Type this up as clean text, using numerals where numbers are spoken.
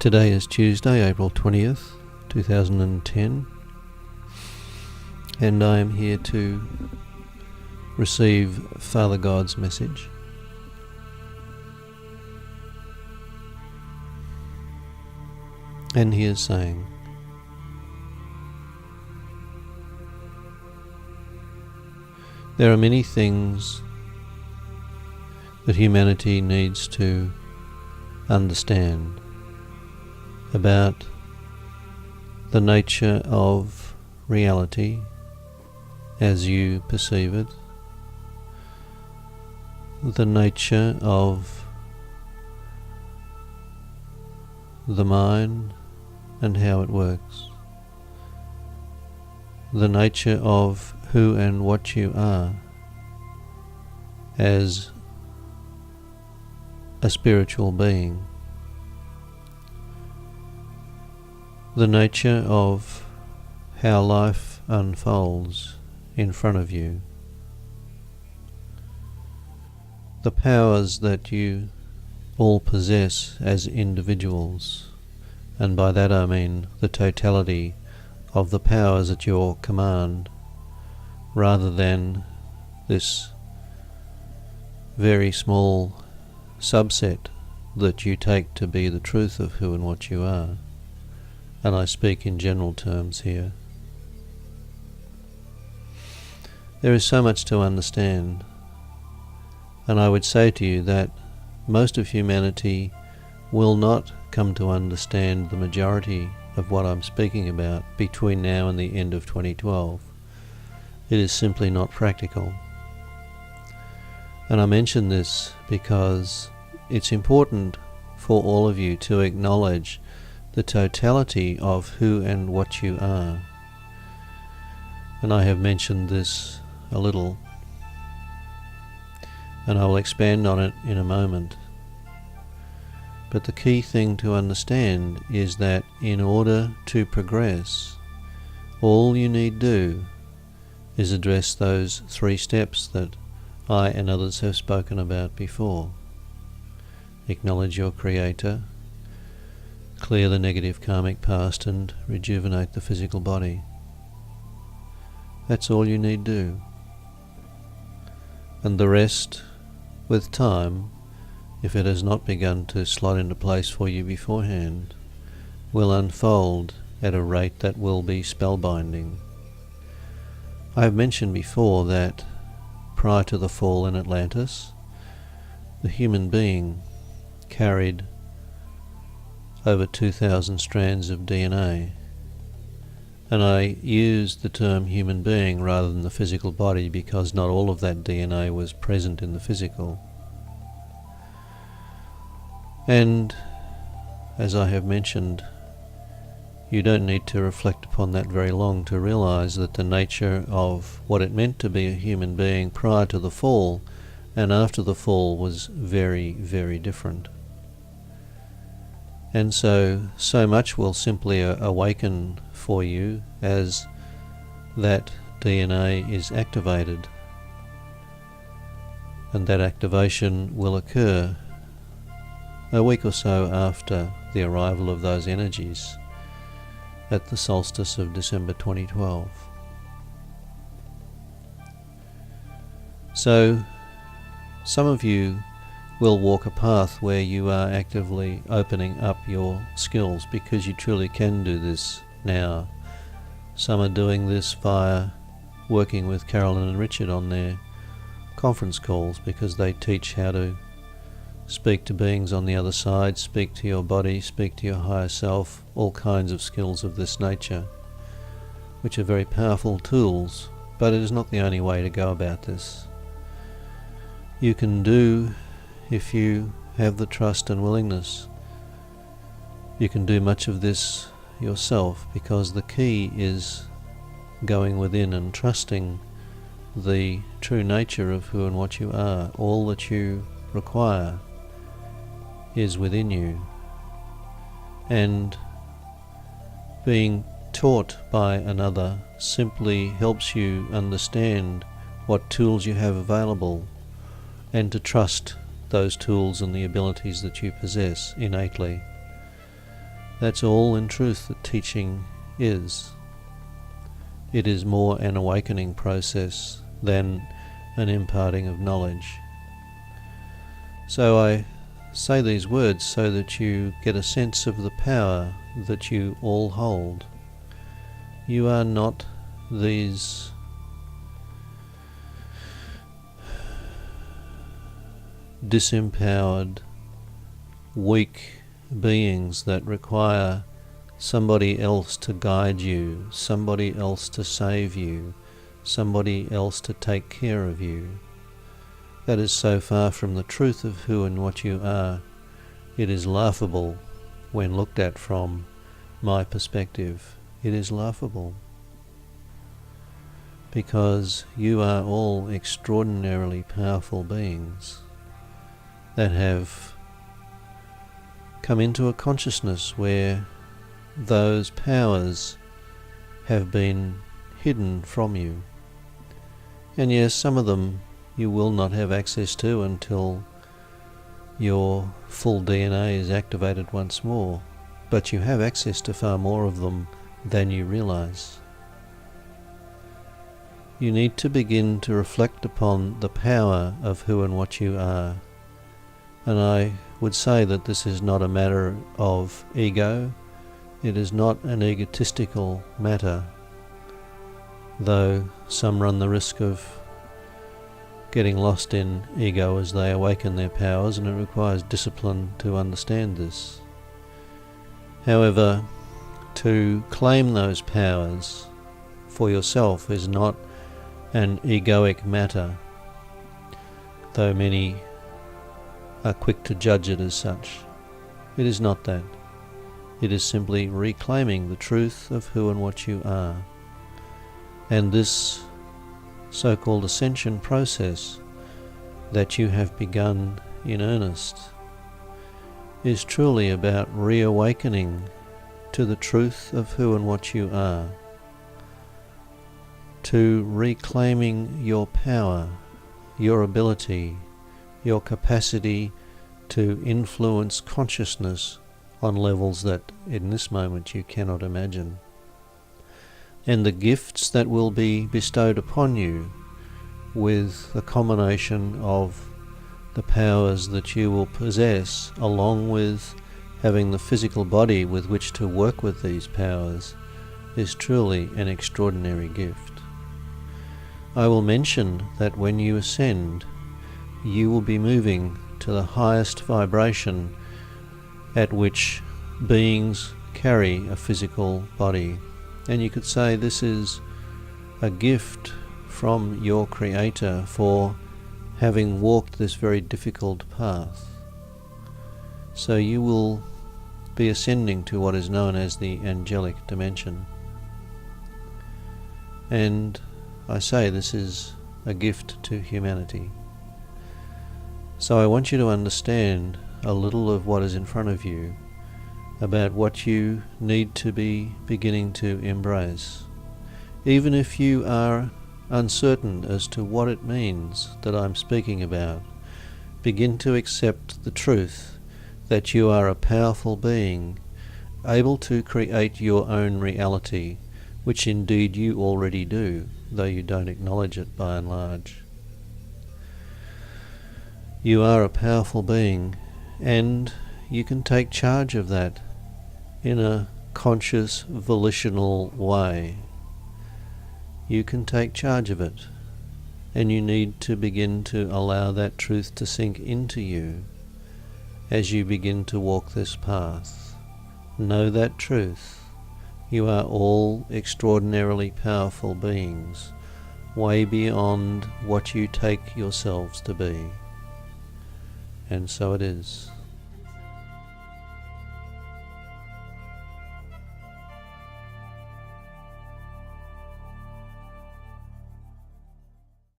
Today is Tuesday, April 20th, 2010, and I am here to receive Father God's message. And he is saying, there are many things that humanity needs to understand about the nature of reality as you perceive it, the nature of the mind and how it works, the nature of who and what you are as a spiritual being, the nature of how life unfolds in front of you, the powers that you all possess as individuals, and by that I mean the totality of the powers at your command, rather than this very small subset that you take to be the truth of who and what you are. And I speak in general terms here. There is so much to understand, and I would say to you that most of humanity will not come to understand the majority of what I'm speaking about between now and the end of 2012. It is simply not practical. And I mention this because it's important for all of you to acknowledge the totality of who and what you are. And I have mentioned this a little, and I will expand on it in a moment. But the key thing to understand is that in order to progress, all you need do is address those 3 steps that I and others have spoken about before. Acknowledge your Creator, clear the negative karmic past, and rejuvenate the physical body. That's all you need do. And the rest, with time, if it has not begun to slot into place for you beforehand, will unfold at a rate that will be spellbinding. I have mentioned before that prior to the fall in Atlantis, the human being carried over 2,000 strands of DNA. And I use the term human being rather than the physical body because not all of that DNA was present in the physical. And as I have mentioned, you don't need to reflect upon that very long to realize that the nature of what it meant to be a human being prior to the fall and after the fall was very, very different. And so much will simply awaken for you as that DNA is activated. And that activation will occur a week or so after the arrival of those energies at the solstice of December 2012. So, some of you will walk a path where you are actively opening up your skills because you truly can do this now. Some are doing this via working with Carolyn and Richard on their conference calls because they teach how to speak to beings on the other side, speak to your body, speak to your higher self, all kinds of skills of this nature, which are very powerful tools, but it is not the only way to go about this. You can do, if you have the trust and willingness, you can do much of this yourself, because the key is going within and trusting the true nature of who and what you are. All that you require is within you, and being taught by another simply helps you understand what tools you have available and to trust those tools and the abilities that you possess innately. That's all in truth that teaching is. It is more an awakening process than an imparting of knowledge. So I say these words so that you get a sense of the power that you all hold. You are not these disempowered, weak beings that require somebody else to guide you, somebody else to save you, somebody else to take care of you. That is so far from the truth of who and what you are. It is laughable when looked at from my perspective. It is laughable. Because you are all extraordinarily powerful beings that have come into a consciousness where those powers have been hidden from you. And yes, some of them you will not have access to until your full DNA is activated once more, but you have access to far more of them than you realize. You need to begin to reflect upon the power of who and what you are. And I would say that this is not a matter of ego. It is not an egotistical matter, though some run the risk of getting lost in ego as they awaken their powers, and it requires discipline to understand this. However, to claim those powers for yourself is not an egoic matter, though many are quick to judge it as such. It is not that. It is simply reclaiming the truth of who and what you are. And this so-called ascension process that you have begun in earnest is truly about reawakening to the truth of who and what you are, to reclaiming your power, your ability, your capacity to influence consciousness on levels that in this moment you cannot imagine. And the gifts that will be bestowed upon you with the combination of the powers that you will possess, along with having the physical body with which to work with these powers, is truly an extraordinary gift. I will mention that when you ascend, you will be moving to the highest vibration at which beings carry a physical body. And you could say this is a gift from your Creator for having walked this very difficult path. So you will be ascending to what is known as the angelic dimension. And I say this is a gift to humanity. So I want you to understand a little of what is in front of you, about what you need to be beginning to embrace. Even if you are uncertain as to what it means that I'm speaking about, begin to accept the truth that you are a powerful being, able to create your own reality, which indeed you already do, though you don't acknowledge it by and large. You are a powerful being, and you can take charge of that in a conscious, volitional way. You can take charge of it, and you need to begin to allow that truth to sink into you as you begin to walk this path. Know that truth. You are all extraordinarily powerful beings, way beyond what you take yourselves to be. And so it is.